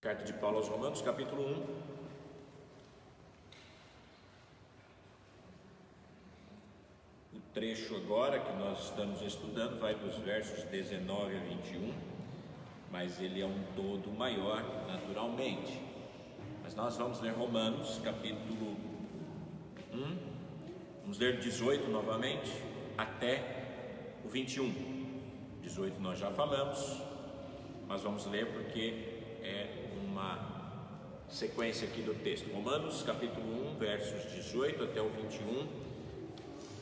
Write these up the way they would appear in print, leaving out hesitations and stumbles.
Carta de Paulo aos Romanos, capítulo 1. O trecho agora que nós estamos estudando vai dos versos 19 a 21, mas ele é um todo maior, naturalmente. Mas nós vamos ler Romanos, capítulo 1, vamos ler 18 novamente, até o 21. 18 nós já falamos, mas vamos ler porque é uma sequência aqui do texto. Romanos capítulo 1, versos 18 até o 21. O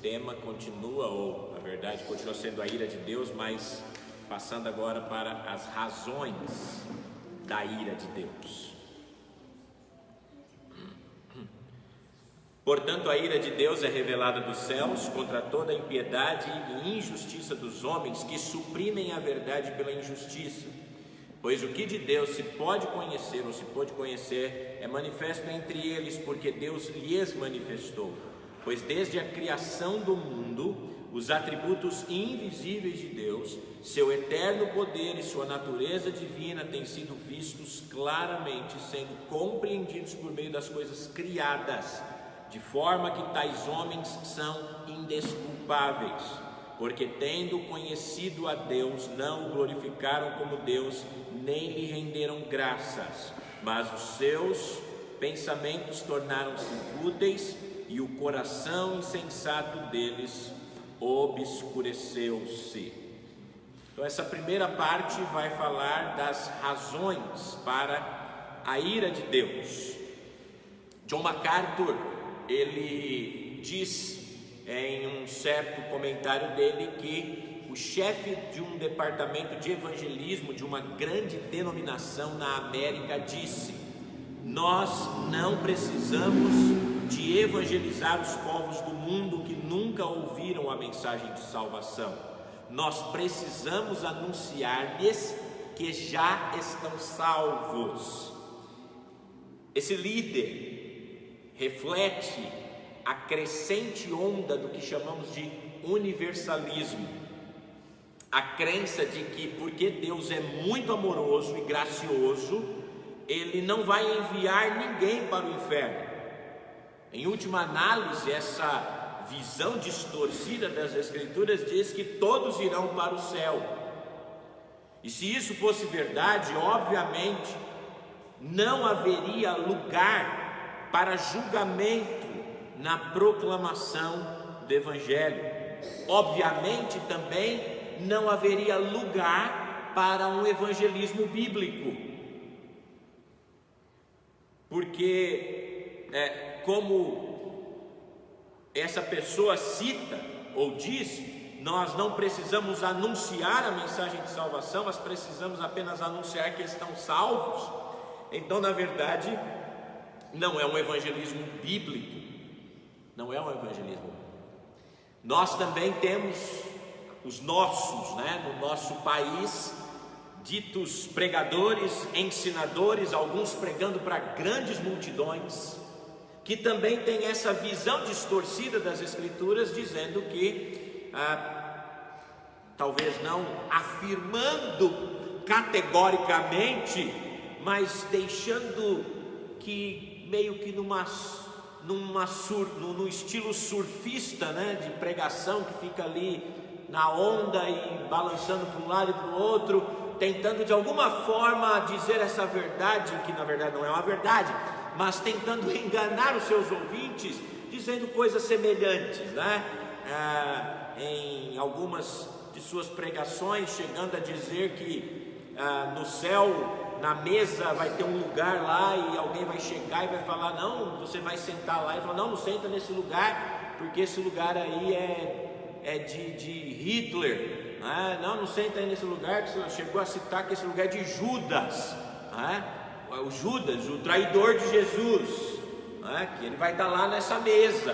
tema continua, ou na verdade continua sendo a ira de Deus, mas passando agora para as razões da ira de Deus. Portanto, a ira de Deus é revelada dos céus contra toda a impiedade e injustiça dos homens que suprimem a verdade pela injustiça. Pois o que de Deus se pode conhecer ou se pode conhecer é manifesto entre eles, porque Deus lhes manifestou. Pois desde a criação do mundo, os atributos invisíveis de Deus, seu eterno poder e sua natureza divina têm sido vistos claramente, sendo compreendidos por meio das coisas criadas, de forma que tais homens são indesculpáveis, porque tendo conhecido a Deus, não o glorificaram como Deus, nem lhe renderam graças, mas os seus pensamentos tornaram-se fúteis, e o coração insensato deles obscureceu-se. Então essa primeira parte vai falar das razões para a ira de Deus. John MacArthur, ele diz em um certo comentário dele que o chefe de um departamento de evangelismo de uma grande denominação na América disse: nós não precisamos de evangelizar os povos do mundo que nunca ouviram a mensagem de salvação. Nós precisamos anunciar-lhes que já estão salvos. Esse líder reflete a crescente onda do que chamamos de universalismo, a crença de que porque Deus é muito amoroso e gracioso, Ele não vai enviar ninguém para o inferno. Em última análise, essa visão distorcida das Escrituras diz que todos irão para o céu. E se isso fosse verdade, obviamente, não haveria lugar para julgamento na proclamação do Evangelho. Obviamente também não haveria lugar para um evangelismo bíblico, porque como essa pessoa cita ou diz, nós não precisamos anunciar a mensagem de salvação, mas precisamos apenas anunciar que estão salvos. Então, na verdade, não é um evangelismo bíblico. Não é um evangelismo. Nós também temos os nossos, no nosso país, ditos pregadores, ensinadores, alguns pregando para grandes multidões, que também tem essa visão distorcida das Escrituras, dizendo que, talvez não afirmando categoricamente, mas deixando que meio que no estilo surfista, de pregação, que fica ali na onda e balançando para um lado e para o outro, tentando de alguma forma dizer essa verdade, que na verdade não é uma verdade, mas tentando enganar os seus ouvintes, dizendo coisas semelhantes, em algumas de suas pregações, chegando a dizer que no céu, na mesa vai ter um lugar lá, e alguém vai chegar e vai falar: não, você vai sentar lá. E fala: não senta nesse lugar, porque esse lugar aí é de Hitler. Não senta aí nesse lugar, que você chegou a citar que esse lugar é de Judas, o Judas, o traidor de Jesus, que ele vai estar lá nessa mesa.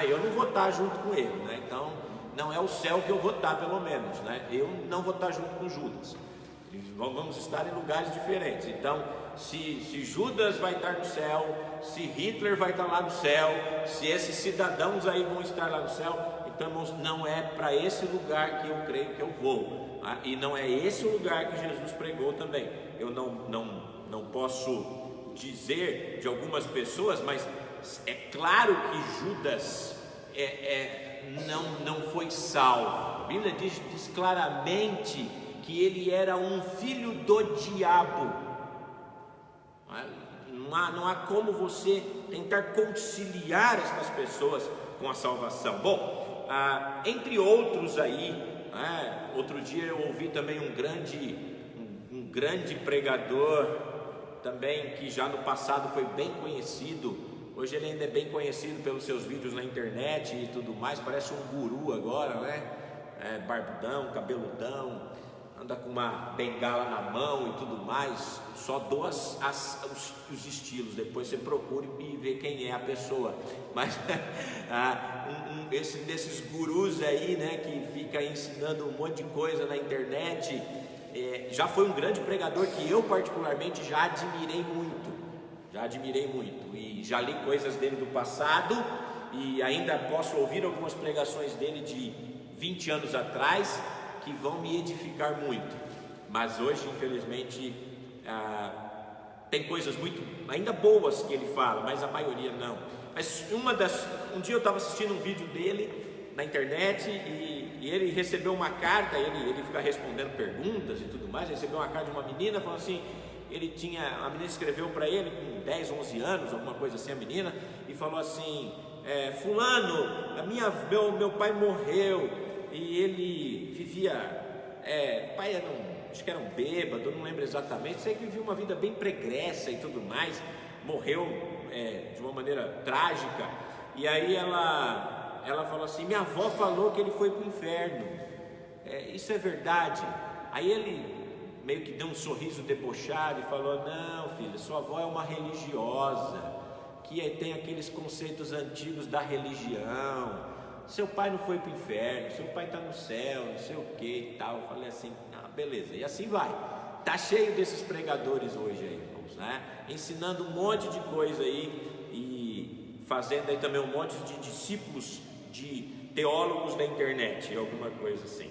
Eu não vou estar junto com ele, então não é o céu que eu vou estar, pelo menos, eu não vou estar junto com Judas. Vamos estar em lugares diferentes. Então, se Judas vai estar no céu, se Hitler vai estar lá no céu, se esses cidadãos aí vão estar lá no céu, então, irmãos, não é para esse lugar que eu creio que eu vou, e não é esse o lugar que Jesus pregou também. Eu não posso dizer de algumas pessoas, mas é claro que Judas não foi salvo. A Bíblia diz claramente que ele era um filho do diabo. Não há como você tentar conciliar essas pessoas com a salvação. Bom, entre outros aí, outro dia eu ouvi também um grande pregador também, que já no passado foi bem conhecido. Hoje ele ainda é bem conhecido pelos seus vídeos na internet e tudo mais, parece um guru agora, né? Barbudão, cabeludão, anda com uma bengala na mão e tudo mais. Só dou os estilos, depois você procura e vê quem é a pessoa. Mas desses gurus aí, né, que fica ensinando um monte de coisa na internet, já foi um grande pregador que eu particularmente já admirei muito, e já li coisas dele do passado, e ainda posso ouvir algumas pregações dele de 20 anos atrás, que vão me edificar muito. Mas hoje, infelizmente, tem coisas muito ainda boas que ele fala, mas a maioria não. Mas um dia eu estava assistindo um vídeo dele na internet, e ele recebeu uma carta. Ele fica respondendo perguntas e tudo mais. Recebeu uma carta de uma menina falando assim, a menina escreveu para ele com 10, 11 anos, alguma coisa assim, a menina, e falou assim: fulano, meu pai morreu, e ele vivia, pai acho que era um bêbado, não lembro exatamente, sei que vivia uma vida bem pregressa e tudo mais, morreu de uma maneira trágica. E aí ela falou assim: minha avó falou que ele foi para o inferno, isso é verdade? Aí ele meio que deu um sorriso debochado e falou: não, filha, sua avó é uma religiosa, que tem aqueles conceitos antigos da religião. Seu pai não foi para o inferno, seu pai está no céu, não sei o que e tal. Eu falei assim: beleza, e assim vai. Tá cheio desses pregadores hoje aí, irmãos, né? Ensinando um monte de coisa aí, e fazendo aí também um monte de discípulos de teólogos da internet, alguma coisa assim.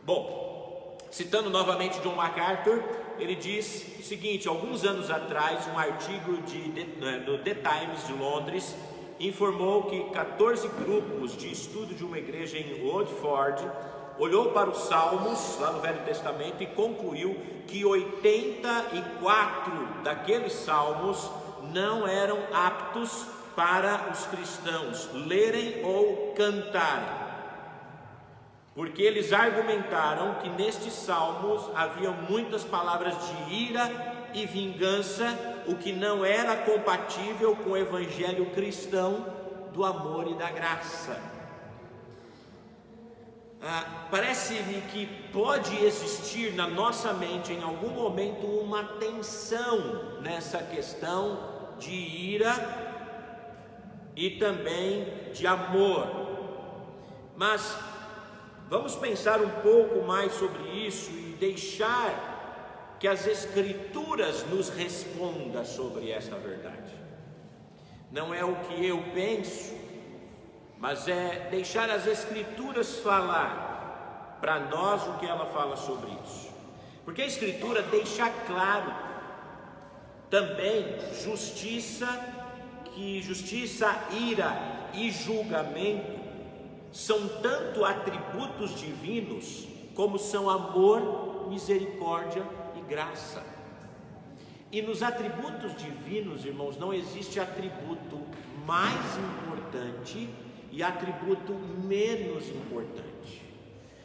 Bom, citando novamente John MacArthur, ele diz o seguinte: alguns anos atrás, um artigo no The Times de Londres informou que 14 grupos de estudo de uma igreja em Oldford olhou para os Salmos, lá no Velho Testamento, e concluiu que 84 daqueles Salmos não eram aptos para os cristãos lerem ou cantarem, porque eles argumentaram que nestes Salmos haviam muitas palavras de ira e vingança, o que não era compatível com o evangelho cristão do amor e da graça. Parece-me que pode existir na nossa mente em algum momento uma tensão nessa questão de ira e também de amor, mas vamos pensar um pouco mais sobre isso e deixar que as Escrituras nos respondam sobre esta verdade. Não é o que eu penso, mas é deixar as Escrituras falar para nós o que ela fala sobre isso. Porque a Escritura deixa claro também justiça, ira e julgamento são tanto atributos divinos como são amor, misericórdia e graça. E nos atributos divinos, irmãos, não existe atributo mais importante e atributo menos importante.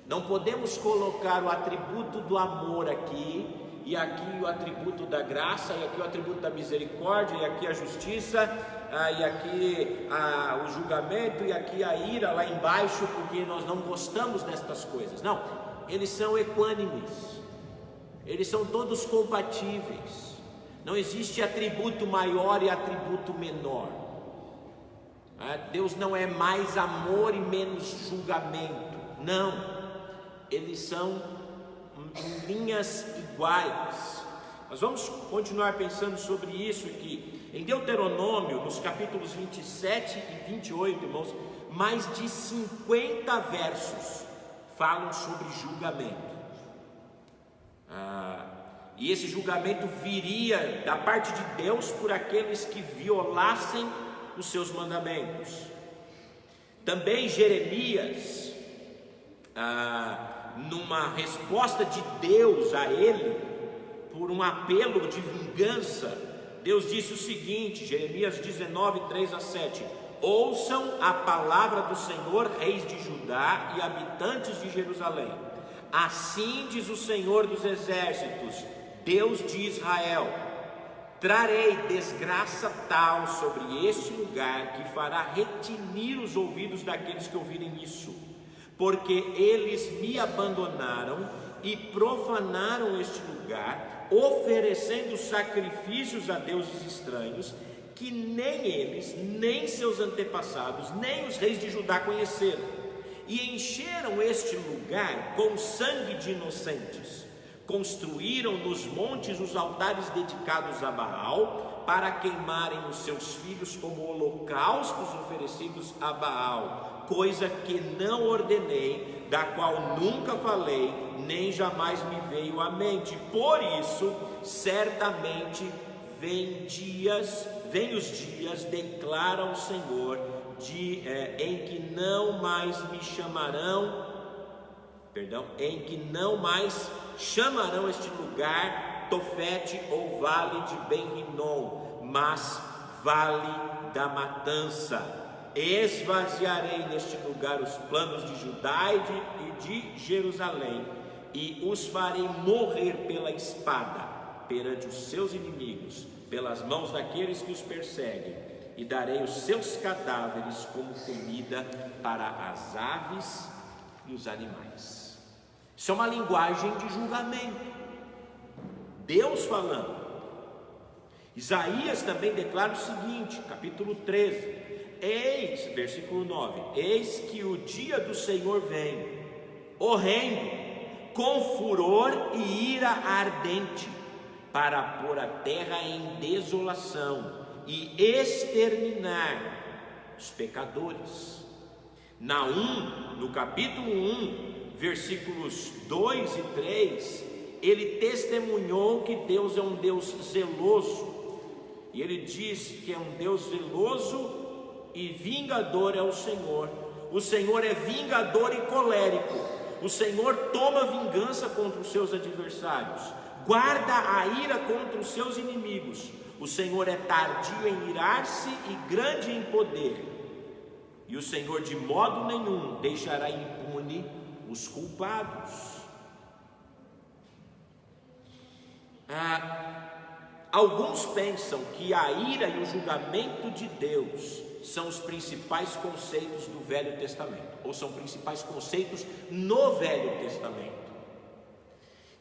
Não podemos colocar o atributo do amor aqui, e aqui o atributo da graça, e aqui o atributo da misericórdia, e aqui a justiça, e aqui o julgamento, e aqui a ira lá embaixo, porque nós não gostamos destas coisas. Não, eles são equânimes, eles são todos compatíveis. Não existe atributo maior e atributo menor. Deus não é mais amor e menos julgamento. Não, eles são em linhas iguais. Nós vamos continuar pensando sobre isso aqui. Em Deuteronômio, nos capítulos 27 e 28, irmãos, mais de 50 versos falam sobre julgamento. e esse julgamento viria da parte de Deus por aqueles que violassem os seus mandamentos. Também Jeremias, numa resposta de Deus a ele, por um apelo de vingança, Deus disse o seguinte, Jeremias 19, 3-7: ouçam a palavra do Senhor, reis de Judá e habitantes de Jerusalém. Assim diz o Senhor dos exércitos, Deus de Israel: trarei desgraça tal sobre este lugar que fará retinir os ouvidos daqueles que ouvirem isso, porque eles me abandonaram e profanaram este lugar, oferecendo sacrifícios a deuses estranhos, que nem eles, nem seus antepassados, nem os reis de Judá conheceram, e encheram este lugar com sangue de inocentes. Construíram nos montes os altares dedicados a Baal, para queimarem os seus filhos como holocaustos oferecidos a Baal, coisa que não ordenei, da qual nunca falei, nem jamais me veio à mente. Por isso, certamente vem os dias, declara o Senhor, em que não mais chamarão este lugar Tofete ou Vale de Ben-Rinom, mas Vale da Matança. Esvaziarei neste lugar os planos de Judá e de Jerusalém, e os farei morrer pela espada perante os seus inimigos, pelas mãos daqueles que os perseguem, e darei os seus cadáveres como comida para as aves e os animais. Isso é uma linguagem de julgamento, Deus falando. Isaías também declara o seguinte, capítulo 13, versículo 9: eis que o dia do Senhor vem, horrendo, com furor e ira ardente, para pôr a terra em desolação e exterminar os pecadores. No capítulo 1, versículos 2 e 3, ele testemunhou que Deus é um Deus zeloso, e ele diz que é um Deus zeloso e vingador é o Senhor. O Senhor é vingador e colérico. O Senhor toma vingança contra os seus adversários, guarda a ira contra os seus inimigos. O Senhor é tardio em irar-se e grande em poder, e o Senhor de modo nenhum deixará impune os culpados. Alguns pensam que a ira e o julgamento de Deus são os principais conceitos do Velho Testamento, ou são principais conceitos no Velho Testamento.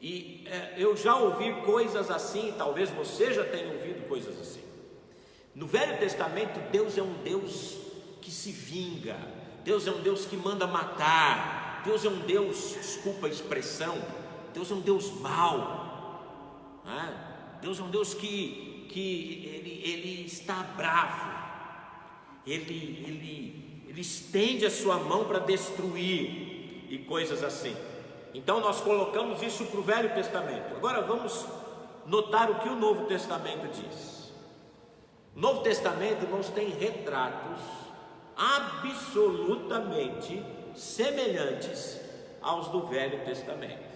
E eu já ouvi coisas assim, talvez você já tenha ouvido coisas assim. No Velho Testamento, Deus é um Deus que se vinga, Deus é um Deus que manda matar, Deus é um Deus, desculpa a expressão, Deus é um Deus mau, Deus é um Deus que ele está bravo, ele estende a sua mão para destruir e coisas assim. Então nós colocamos isso para o Velho Testamento. Agora vamos notar o que o Novo Testamento diz. O Novo Testamento, irmãos, tem retratos absolutamente semelhantes aos do Velho Testamento,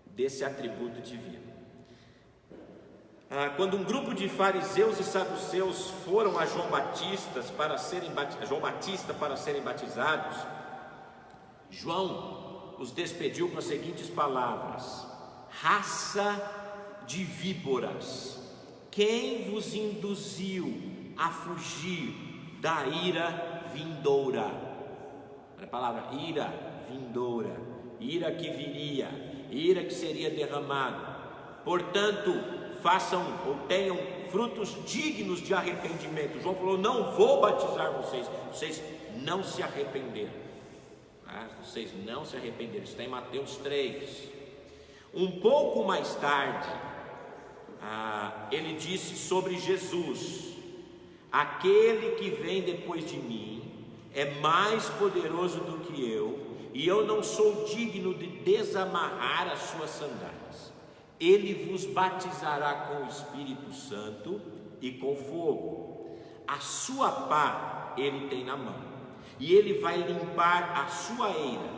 desse atributo divino. Quando um grupo de fariseus e saduceus foram a João Batista para serem batizados, João os despediu com as seguintes palavras: raça de víboras, quem vos induziu a fugir da ira vindoura? Olha a palavra ira vindoura, ira que viria, ira que seria derramada. Portanto, façam ou tenham frutos dignos de arrependimento. João falou: não vou batizar vocês, vocês não se arrependeram. Vocês não se arrependeram. Está em Mateus 3. Um pouco mais tarde, ele disse sobre Jesus: aquele que vem depois de mim é mais poderoso do que eu, e eu não sou digno de desamarrar as suas sandálias. Ele vos batizará com o Espírito Santo e com fogo. A sua pá ele tem na mão, e ele vai limpar a sua eira,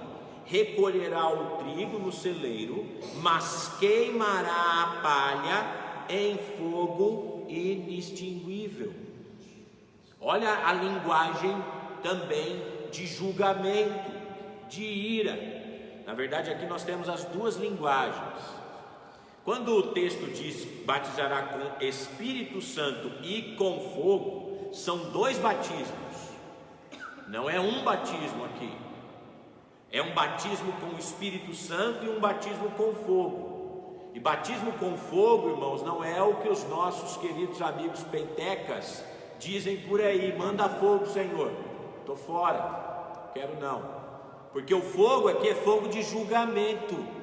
recolherá o trigo no celeiro, mas queimará a palha em fogo inextinguível. Olha a linguagem também de julgamento, de ira. Na verdade, aqui nós temos as duas linguagens. Quando o texto diz batizará com Espírito Santo e com fogo, são dois batismos. Não é um batismo aqui. É um batismo com o Espírito Santo e um batismo com fogo. E batismo com fogo, irmãos, não é o que os nossos queridos amigos pentecas dizem por aí: manda fogo, Senhor. Estou fora, quero não. Porque o fogo aqui é fogo de julgamento.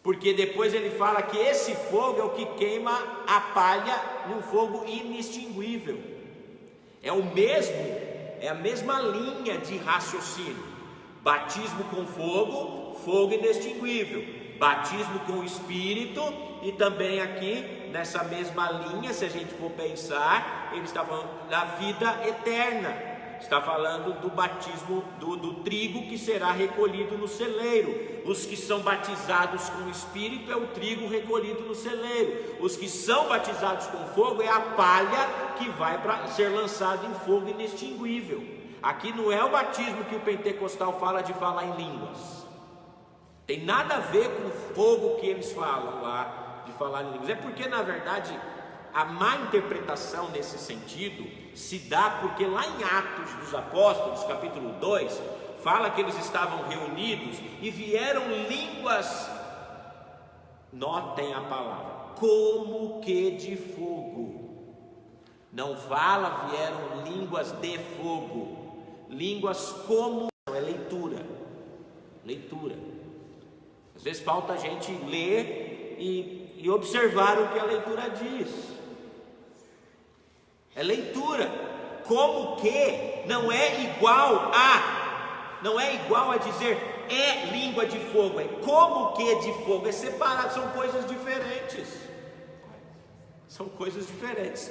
Porque depois ele fala que esse fogo é o que queima a palha num fogo inextinguível. É a mesma linha de raciocínio. Batismo com fogo, fogo inextinguível. Batismo com o Espírito, e também aqui nessa mesma linha, se a gente for pensar, ele está falando da vida eterna. Está falando do batismo do trigo que será recolhido no celeiro. Os que são batizados com o Espírito é o trigo recolhido no celeiro. Os que são batizados com fogo é a palha que vai para ser lançada em fogo inextinguível. Aqui não é o batismo que o pentecostal fala de falar em línguas. Tem nada a ver com o fogo que eles falam lá de falar em línguas. É porque na verdade a má interpretação nesse sentido se dá porque lá em Atos dos Apóstolos, capítulo 2, fala que eles estavam reunidos e vieram línguas, notem a palavra, como que de fogo. Não fala vieram línguas de fogo, línguas como, é leitura. Às vezes falta a gente ler e observar o que a leitura diz. É leitura. Como que não é igual a dizer é língua de fogo, é como que de fogo, é separado, são coisas diferentes.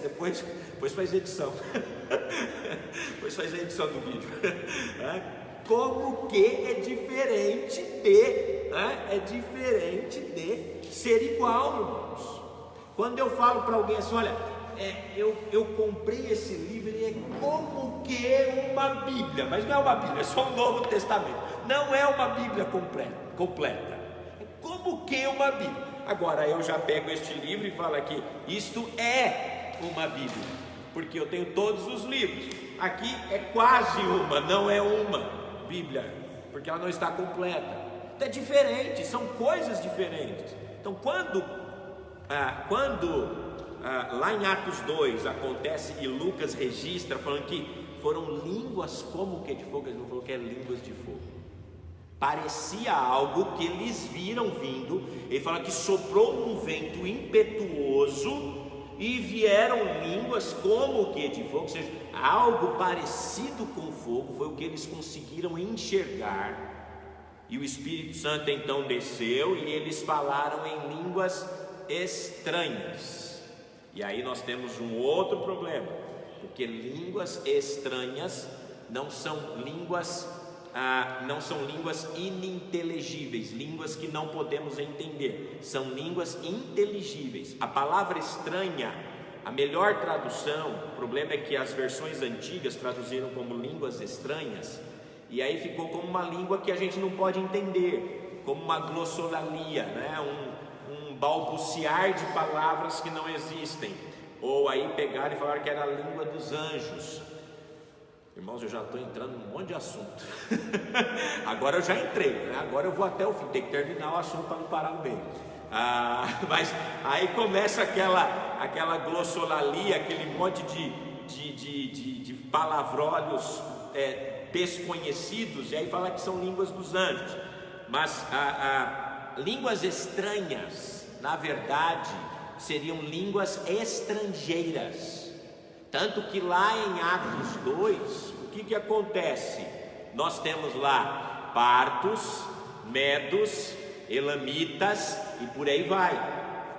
Depois faz edição. Depois faz a edição do vídeo. Como que é diferente de ser igual, irmãos. Quando eu falo para alguém assim, olha, eu comprei esse livro e é como que uma Bíblia, mas não é uma Bíblia, é só o Novo Testamento, não é uma Bíblia completa, é como que uma Bíblia. Agora eu já pego este livro e falo aqui, isto é uma Bíblia, porque eu tenho todos os livros. Aqui é quase uma, não é uma Bíblia, porque ela não está completa. É diferente, são coisas diferentes. Então quando lá em Atos 2 acontece e Lucas registra falando que foram línguas como que de fogo, ele não falou que é línguas de fogo, parecia algo que eles viram vindo. Ele fala que soprou um vento impetuoso e vieram línguas como que de fogo, ou seja, algo parecido com fogo, foi o que eles conseguiram enxergar. E o Espírito Santo então desceu e eles falaram em línguas estranhas. E aí nós temos um outro problema, porque línguas estranhas não são línguas ininteligíveis, línguas que não podemos entender, são línguas inteligíveis. A palavra estranha, a melhor tradução, o problema é que as versões antigas traduziram como línguas estranhas, e aí ficou como uma língua que a gente não pode entender, como uma glossolalia, né? um balbuciar de palavras que não existem, ou aí pegaram e falaram que era a língua dos anjos. Irmãos, eu já estou entrando num monte de assunto. Agora eu já entrei, né? Agora eu vou até o fim, tem que terminar o assunto para não parar no meio. Mas aí começa aquela glossolalia, aquele monte de palavrolhos desconhecidos, e aí fala que são línguas dos anjos. Mas línguas estranhas, na verdade, seriam línguas estrangeiras. Tanto que lá em Atos 2, o que acontece? Nós temos lá partos, medos, elamitas e por aí vai.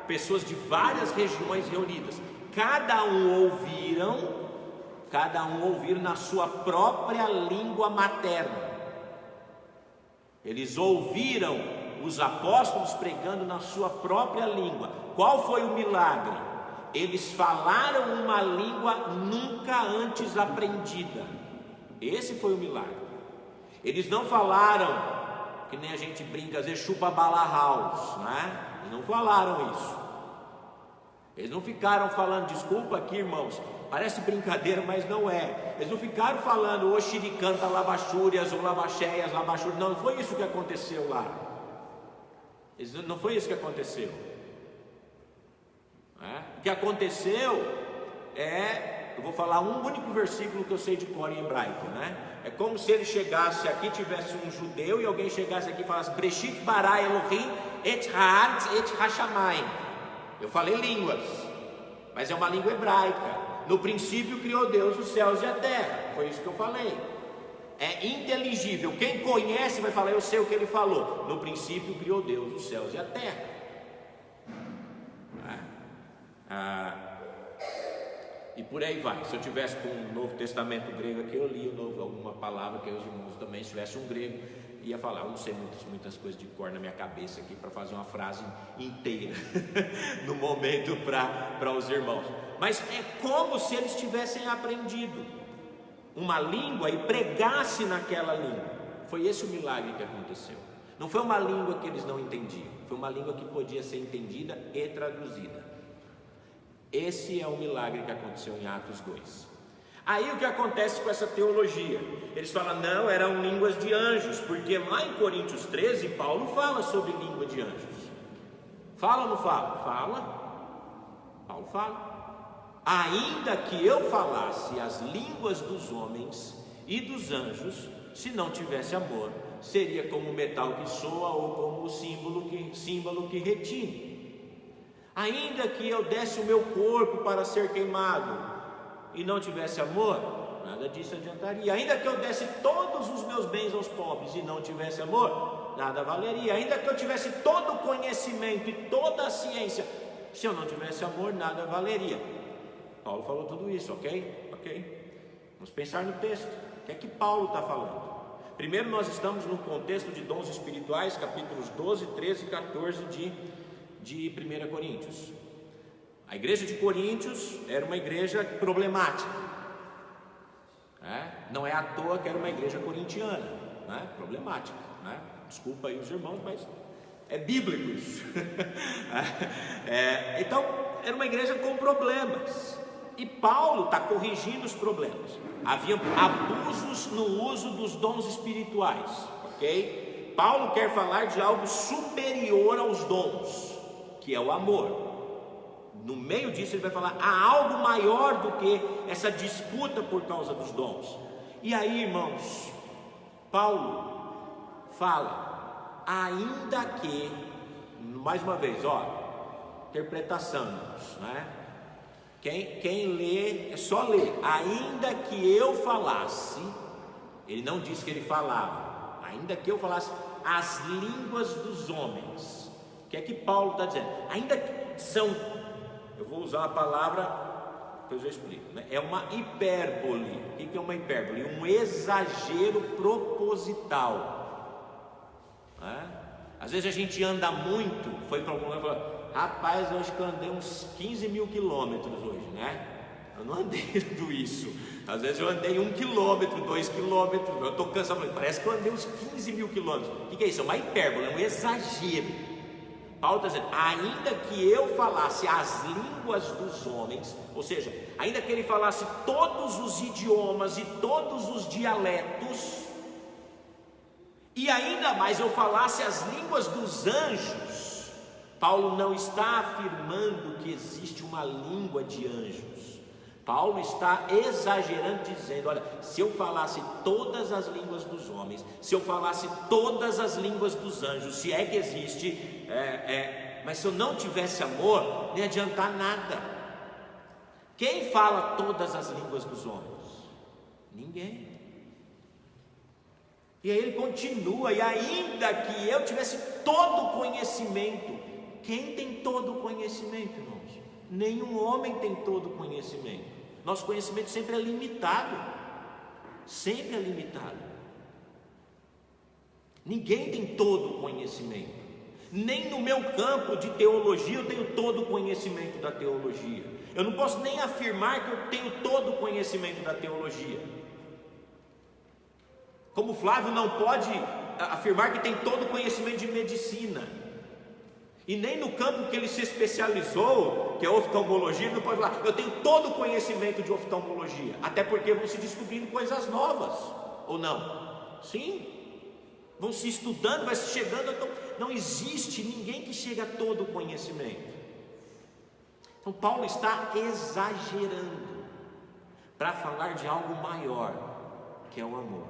Pessoas de várias regiões reunidas. Cada um ouviram na sua própria língua materna. Eles ouviram os apóstolos pregando na sua própria língua. Qual foi o milagre? Eles falaram uma língua nunca antes aprendida. Esse foi o milagre. Eles não falaram, que nem a gente brinca às vezes, chupa bala house, né? Eles não falaram isso. Eles não ficaram falando, desculpa aqui, irmãos, parece brincadeira, mas não é. Eles não ficaram falando o xiricanta labachúrias ou labacheias, labachúrias. Não foi isso que aconteceu lá. Não foi isso que aconteceu. O que aconteceu eu vou falar um único versículo que eu sei de cor em hebraico, né? É como se ele chegasse aqui, tivesse um judeu e alguém chegasse aqui e falasse Breshit bara Elohim et haaretz et hashamayim. Eu falei línguas, mas é uma língua hebraica. No princípio criou Deus os céus e a terra. Foi isso que eu falei. É inteligível. Quem conhece vai falar, eu sei o que ele falou. No princípio criou Deus os céus e a terra. E por aí vai. Se eu tivesse com o Novo Testamento grego aqui, eu li alguma palavra que os irmãos também, se tivesse um grego, ia falar. Eu não sei muitas coisas de cor na minha cabeça aqui para fazer uma frase inteira no momento para os irmãos. Mas é como se eles tivessem aprendido uma língua e pregasse naquela língua. Foi esse o milagre que aconteceu. Não foi uma língua que eles não entendiam, foi uma língua que podia ser entendida e traduzida. Esse é o milagre que aconteceu em Atos 2. Aí o que acontece com essa teologia? Eles falam, não, eram línguas de anjos, porque lá em Coríntios 13, Paulo fala sobre língua de anjos. Fala ou não fala? Fala. Paulo fala. Ainda que eu falasse as línguas dos homens e dos anjos, se não tivesse amor, seria como o metal que soa ou como o símbolo que retine. Ainda que eu desse o meu corpo para ser queimado e não tivesse amor, nada disso adiantaria. Ainda que eu desse todos os meus bens aos pobres e não tivesse amor, nada valeria. Ainda que eu tivesse todo o conhecimento e toda a ciência, se eu não tivesse amor, nada valeria. Paulo falou tudo isso, ok? Vamos pensar no texto. O que é que Paulo está falando? Primeiro, nós estamos no contexto de dons espirituais, capítulos 12, 13 e 14 de 1 Coríntios. A igreja de Coríntios era uma igreja problemática, não é à toa que era uma igreja corintiana, problemática, desculpa aí os irmãos, mas é bíblico isso. Então era uma igreja com problemas, e Paulo está corrigindo os problemas. Havia abusos no uso dos dons espirituais, ok? Paulo quer falar de algo superior aos dons, que é o amor. No meio disso ele vai falar, há algo maior do que essa disputa por causa dos dons. E aí, irmãos, Paulo fala, ainda que, mais uma vez, interpretação, quem lê, é só ler, ainda que eu falasse, ele não disse que ele falava, ainda que eu falasse as línguas dos homens. O que é que Paulo está dizendo? Ainda que são, eu vou usar a palavra, depois eu explico, é uma hipérbole. O que é uma hipérbole? Um exagero proposital. Às vezes a gente anda muito, foi para algum lugar e falou, rapaz, eu acho que eu andei uns 15 mil quilômetros hoje, Eu não andei tudo isso. Às vezes eu andei 1 quilômetro, 2 quilômetros, eu estou cansado, parece que eu andei uns 15 mil quilômetros. O que é isso? É uma hipérbole, é um exagero. Paulo está dizendo, ainda que eu falasse as línguas dos homens, ou seja, ainda que ele falasse todos os idiomas e todos os dialetos, e ainda mais eu falasse as línguas dos anjos, Paulo não está afirmando que existe uma língua de anjos. Paulo está exagerando, dizendo, olha, se eu falasse todas as línguas dos homens, se eu falasse todas as línguas dos anjos, se é que existe, mas se eu não tivesse amor, não ia adiantar nada. Quem fala todas as línguas dos homens? Ninguém. E aí ele continua: e ainda que eu tivesse todo conhecimento. Quem tem todo conhecimento, irmãos? Nenhum homem tem todo conhecimento. Nosso conhecimento sempre é limitado. Sempre é limitado. Ninguém tem todo conhecimento. Nem no meu campo de teologia eu tenho todo o conhecimento da teologia. Eu não posso nem afirmar que eu tenho todo o conhecimento da teologia. Como Flávio não pode afirmar que tem todo o conhecimento de medicina. E nem no campo que ele se especializou, que é oftalmologia, ele não pode falar: eu tenho todo o conhecimento de oftalmologia. Até porque vão se descobrindo coisas novas, ou não? Sim. Vão se estudando, vai se chegando. Então, não existe ninguém que chegue a todo o conhecimento. Então Paulo está exagerando para falar de algo maior, que é o amor.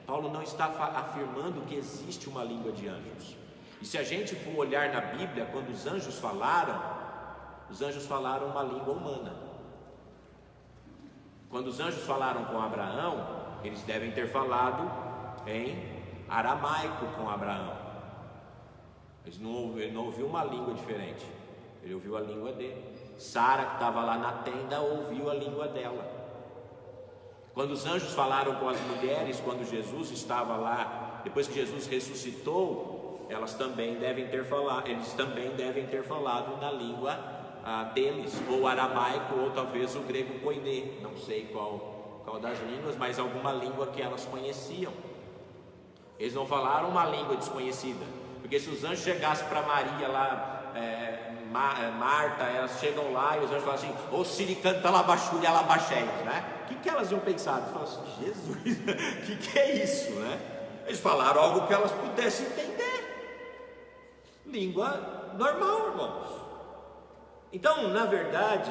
Paulo não está afirmando que existe uma língua de anjos. E se a gente for olhar na Bíblia, quando os anjos falaram uma língua humana. Quando os anjos falaram com Abraão, eles devem ter falado em aramaico com Abraão. Ele não ouviu uma língua diferente, ele ouviu a língua dele. Sara, que estava lá na tenda, ouviu a língua dela. Quando os anjos falaram com as mulheres, quando Jesus estava lá, depois que Jesus ressuscitou, eles também devem ter falado na língua deles, ou aramaico, ou talvez o grego koiné, não sei qual das línguas, mas alguma língua que elas conheciam. Eles não falaram uma língua desconhecida, porque se os anjos chegassem para Maria lá, Marta, elas chegam lá e os anjos falam assim: ô siricanta labachuri alabacheias, né? O que elas iam pensar? Eles falam assim: Jesus, o que é isso, né? Eles falaram algo que elas pudessem entender, língua normal, irmãos. Então, na verdade,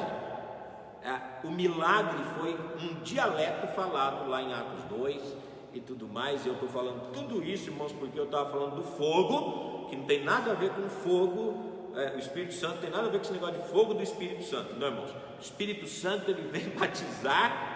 o milagre foi um dialeto falado lá em Atos 2 e tudo mais. E eu estou falando tudo isso, irmãos, porque eu estava falando do fogo, que não tem nada a ver com fogo. O Espírito Santo tem nada a ver com esse negócio de fogo do Espírito Santo, não, irmãos. O Espírito Santo, ele vem batizar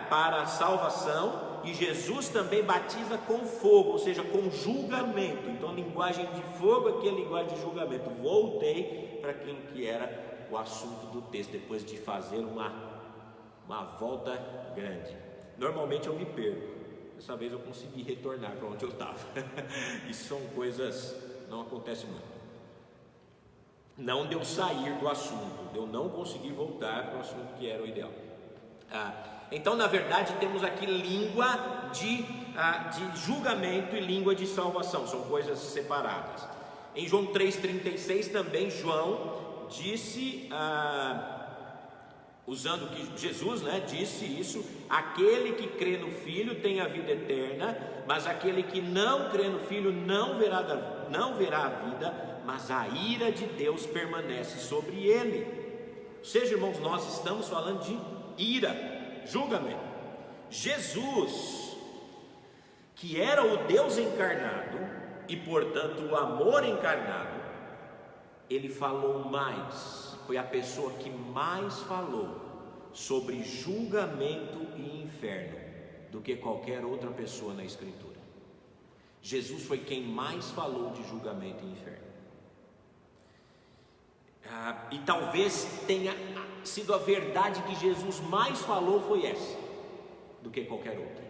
para a salvação, e Jesus também batiza com fogo, ou seja, com julgamento. Então a linguagem de fogo aqui é a linguagem de julgamento. Voltei para quem que era o assunto do texto, depois de fazer uma volta grande. Normalmente eu me perco, dessa vez eu consegui retornar para onde eu estava. Isso são coisas, não acontece muito. Não deu sair do assunto, eu não consegui voltar para o assunto que era o ideal. Então, na verdade, temos aqui língua de julgamento e língua de salvação, são coisas separadas. Em João 3,36 também João disse, usando que Jesus, disse isso: aquele que crê no Filho tem a vida eterna, mas aquele que não crê no Filho não verá a vida, mas a ira de Deus permanece sobre ele. Ou seja, irmãos, nós estamos falando de ira, julgamento. Jesus, que era o Deus encarnado e portanto o amor encarnado, ele falou mais, foi a pessoa que mais falou sobre julgamento e inferno do que qualquer outra pessoa na Escritura. Jesus foi quem mais falou de julgamento e inferno. E talvez tenha sido a verdade que Jesus mais falou foi essa, do que qualquer outra.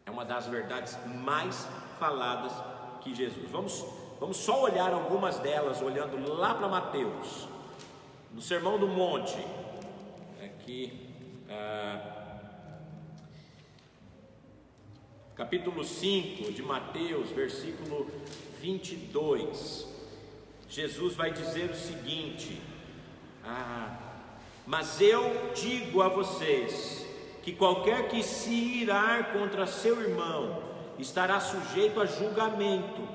É uma das verdades mais faladas que Jesus. Vamos só olhar algumas delas, olhando lá para Mateus, no Sermão do Monte, aqui, capítulo 5 de Mateus, versículo 22. Jesus vai dizer o seguinte: mas eu digo a vocês que qualquer que se irar contra seu irmão estará sujeito a julgamento.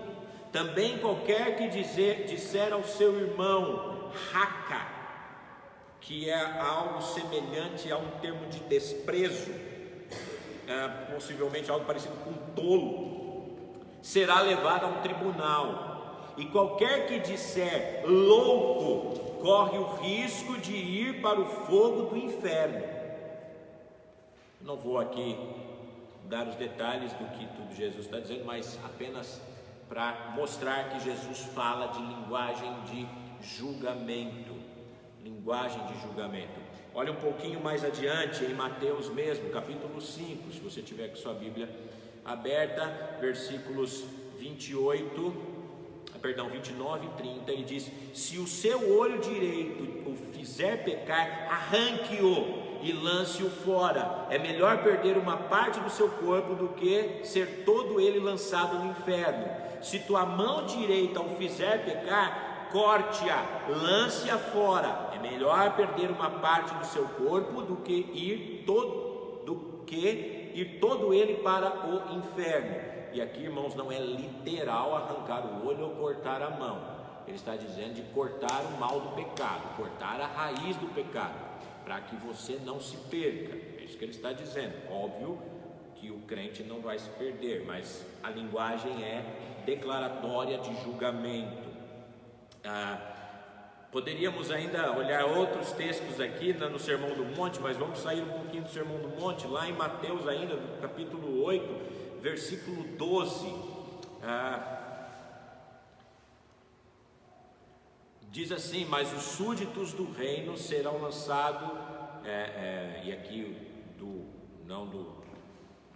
Também qualquer que disser ao seu irmão raca, que é algo semelhante a um termo de desprezo, possivelmente algo parecido com tolo, será levado a um tribunal. E qualquer que disser louco corre o risco de ir para o fogo do inferno. Não vou aqui dar os detalhes do que tudo Jesus está dizendo, mas apenas para mostrar que Jesus fala de linguagem de julgamento. Linguagem de julgamento. Olha um pouquinho mais adiante, em Mateus mesmo, capítulo 5, se você tiver com sua Bíblia aberta, versículos 29 e 30, ele diz: se o seu olho direito o fizer pecar, arranque-o e lance-o fora. É melhor perder uma parte do seu corpo do que ser todo ele lançado no inferno. Se tua mão direita o fizer pecar, corte-a, lance-a fora. É melhor perder uma parte do seu corpo do que ir todo ele para o inferno. E aqui, irmãos, não é literal arrancar o olho ou cortar a mão. Ele está dizendo de cortar o mal do pecado, cortar a raiz do pecado, para que você não se perca. É isso que ele está dizendo. Óbvio que o crente não vai se perder, mas a linguagem é declaratória de julgamento. Poderíamos ainda olhar outros textos aqui no Sermão do Monte, mas vamos sair um pouquinho do Sermão do Monte, lá em Mateus ainda, no capítulo 8, versículo 12, diz assim: mas os súditos do reino serão lançados, e aqui não do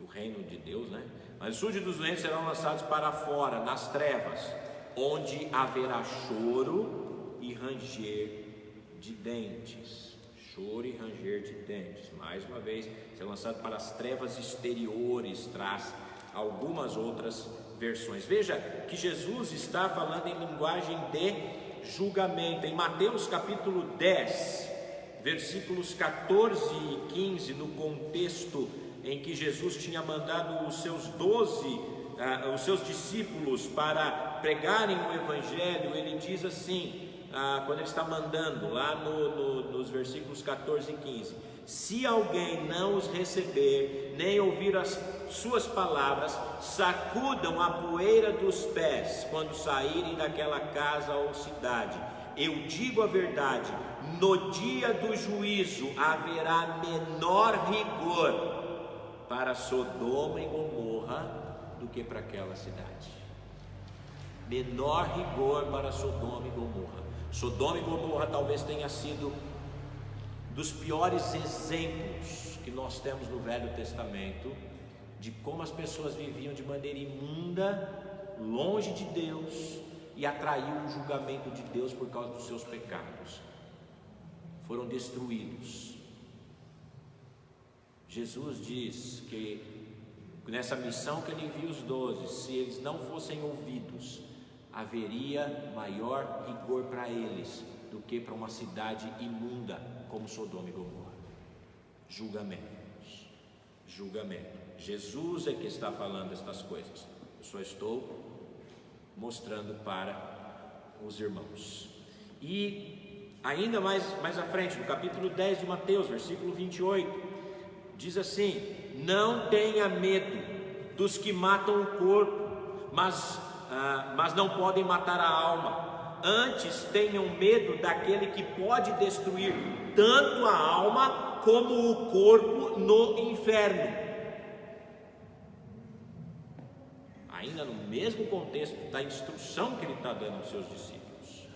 reino de Deus, né? Mas os súditos do reino serão lançados para fora, nas trevas, onde haverá choro e ranger de dentes. Choro e ranger de dentes. Mais uma vez, ser lançado para as trevas exteriores, traz algumas outras versões. Veja que Jesus está falando em linguagem de julgamento. Em Mateus capítulo 10, versículos 14 e 15, no contexto em que Jesus tinha mandado os seus discípulos para pregarem o Evangelho, ele diz assim, quando ele está mandando, lá nos versículos 14 e 15: se alguém não os receber, nem ouvir as suas palavras, sacudam a poeira dos pés quando saírem daquela casa ou cidade. Eu digo a verdade, no dia do juízo haverá menor rigor para Sodoma e Gomorra do que para aquela cidade. Menor rigor para Sodoma e Gomorra. Sodoma e Gomorra talvez tenha sido dos piores exemplos que nós temos no Velho Testamento, de como as pessoas viviam de maneira imunda, longe de Deus, e atraiu o julgamento de Deus por causa dos seus pecados. Foram destruídos. Jesus diz que nessa missão que ele envia os 12, se eles não fossem ouvidos, haveria maior rigor para eles do que para uma cidade imunda como Sodoma e Gomorra. Julgamento. Jesus é que está falando estas coisas. Eu só estou mostrando para os irmãos. E ainda mais à frente, no capítulo 10 de Mateus, versículo 28, diz assim: não tenha medo dos que matam o corpo, mas não podem matar a alma. Antes tenham medo daquele que pode destruir tanto a alma como o corpo no inferno. Ainda no mesmo contexto da instrução que ele está dando aos seus discípulos,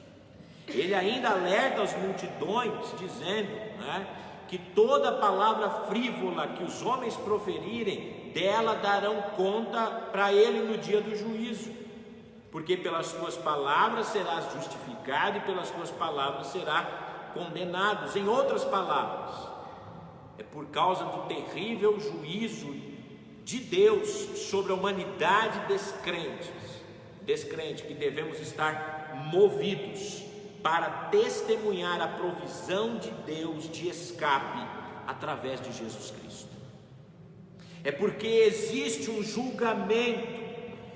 ele ainda alerta as multidões, dizendo, que toda palavra frívola que os homens proferirem, dela darão conta para ele no dia do juízo, porque pelas tuas palavras serás justificado e pelas tuas palavras serás condenado. Em outras palavras, é por causa do terrível juízo de Deus sobre a humanidade descrente, que devemos estar movidos para testemunhar a provisão de Deus de escape através de Jesus Cristo. É porque existe um julgamento,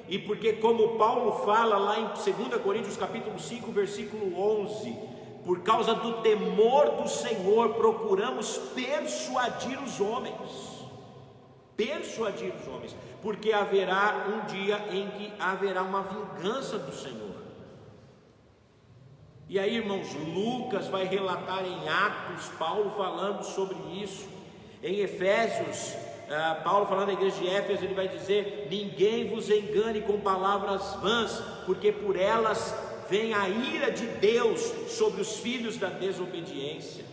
e porque, como Paulo fala lá em 2 Coríntios capítulo 5, versículo 11, por causa do temor do Senhor, procuramos persuadir os homens, porque haverá um dia em que haverá uma vingança do Senhor. E aí, irmãos, Lucas vai relatar em Atos, Paulo falando sobre isso. Em Efésios, Paulo falando à igreja de Éfeso, ele vai dizer: ninguém vos engane com palavras vãs, porque por elas vem a ira de Deus sobre os filhos da desobediência.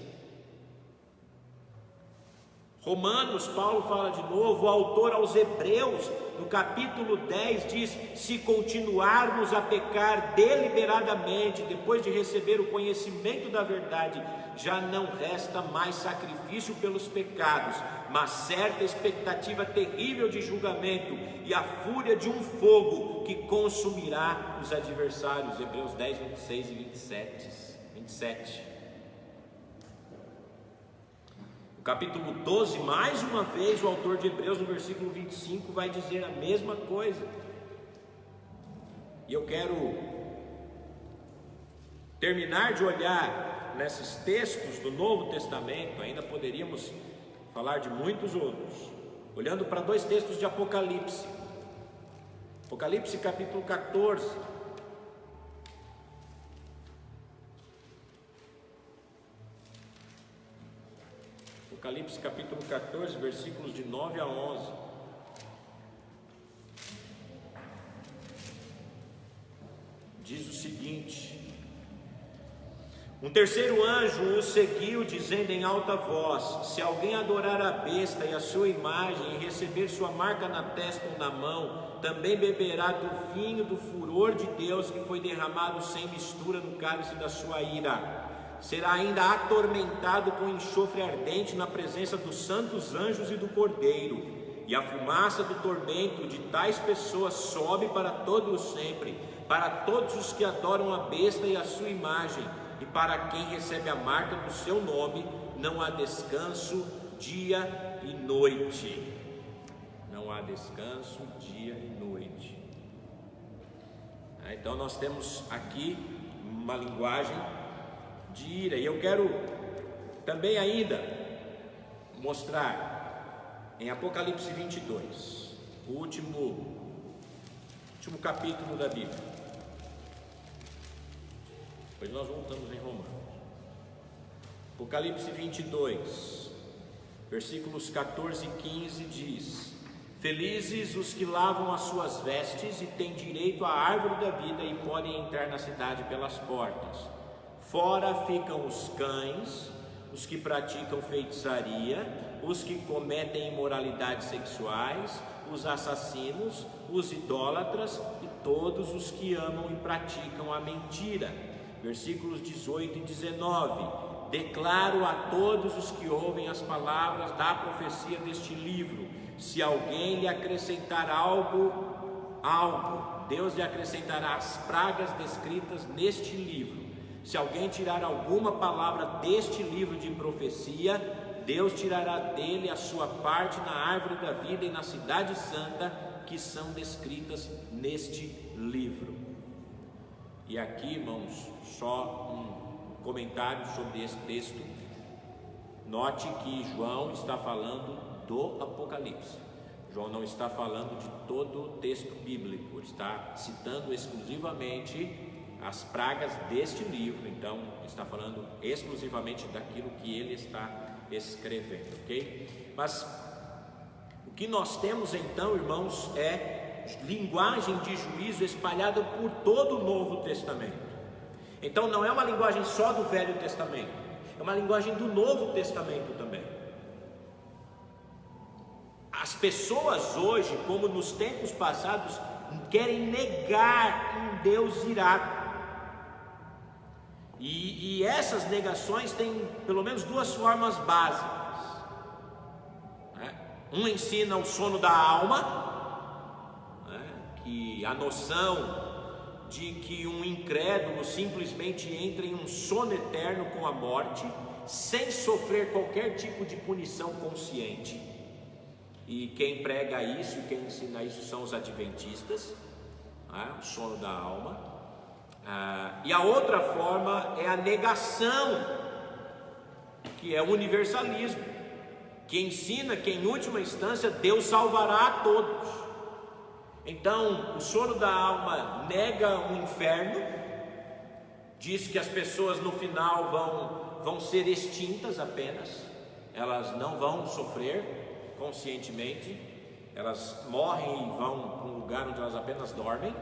Romanos, Paulo fala de novo, o autor aos Hebreus, no capítulo 10 diz: se continuarmos a pecar deliberadamente, depois de receber o conhecimento da verdade, já não resta mais sacrifício pelos pecados, mas certa expectativa terrível de julgamento e a fúria de um fogo que consumirá os adversários. Hebreus 10, 26 e 27. Capítulo 12, mais uma vez o autor de Hebreus, no versículo 25, vai dizer a mesma coisa. E eu quero terminar de olhar nesses textos do Novo Testamento. Ainda poderíamos falar de muitos outros, olhando para dois textos de Apocalipse. Apocalipse capítulo 14. Apocalipse capítulo 14, versículos de 9 a 11. Diz o seguinte: um terceiro anjo o seguiu, dizendo em alta voz: se alguém adorar a besta e a sua imagem, e receber sua marca na testa ou na mão, também beberá do vinho do furor de Deus, que foi derramado sem mistura no cálice da sua ira. Será ainda atormentado com enxofre ardente na presença dos santos anjos e do Cordeiro, e a fumaça do tormento de tais pessoas sobe para todo o sempre, para todos os que adoram a besta e a sua imagem, e para quem recebe a marca do seu nome, não há descanso dia e noite. Não há descanso dia e noite. Então nós temos aqui uma linguagem de ira. E eu quero também ainda mostrar em Apocalipse 22, o último capítulo da Bíblia. Depois nós voltamos em Romanos. Apocalipse 22, versículos 14 e 15 diz: felizes os que lavam as suas vestes e têm direito à árvore da vida e podem entrar na cidade pelas portas. Fora ficam os cães, os que praticam feitiçaria, os que cometem imoralidades sexuais, os assassinos, os idólatras e todos os que amam e praticam a mentira. Versículos 18 e 19: declaro a todos os que ouvem as palavras da profecia deste livro: se alguém lhe acrescentar algo, Deus lhe acrescentará as pragas descritas neste livro. Se alguém tirar alguma palavra deste livro de profecia, Deus tirará dele a sua parte na árvore da vida e na cidade santa, que são descritas neste livro. E aqui, irmãos, só um comentário sobre esse texto. Note que João está falando do Apocalipse. João não está falando de todo o texto bíblico, ele está citando exclusivamente as pragas deste livro. Então está falando exclusivamente daquilo que ele está escrevendo, ok? Mas o que nós temos então, irmãos, é linguagem de juízo espalhada por todo o Novo Testamento. Então não é uma linguagem só do Velho Testamento, é uma linguagem do Novo Testamento também. As pessoas hoje, como nos tempos passados, querem negar um Deus irado. E essas negações têm pelo menos duas formas básicas. Um ensina o sono da alma, que a noção de que um incrédulo simplesmente entra em um sono eterno com a morte, sem sofrer qualquer tipo de punição consciente. E quem prega isso, quem ensina isso são os adventistas, o sono da alma. E a outra forma é a negação, que é o universalismo, que ensina que em última instância Deus salvará a todos. Então o sono da alma nega o inferno, diz que as pessoas no final vão ser extintas apenas, elas não vão sofrer. conscientemente, elas morrem e vão para um lugar onde elas apenas dormem.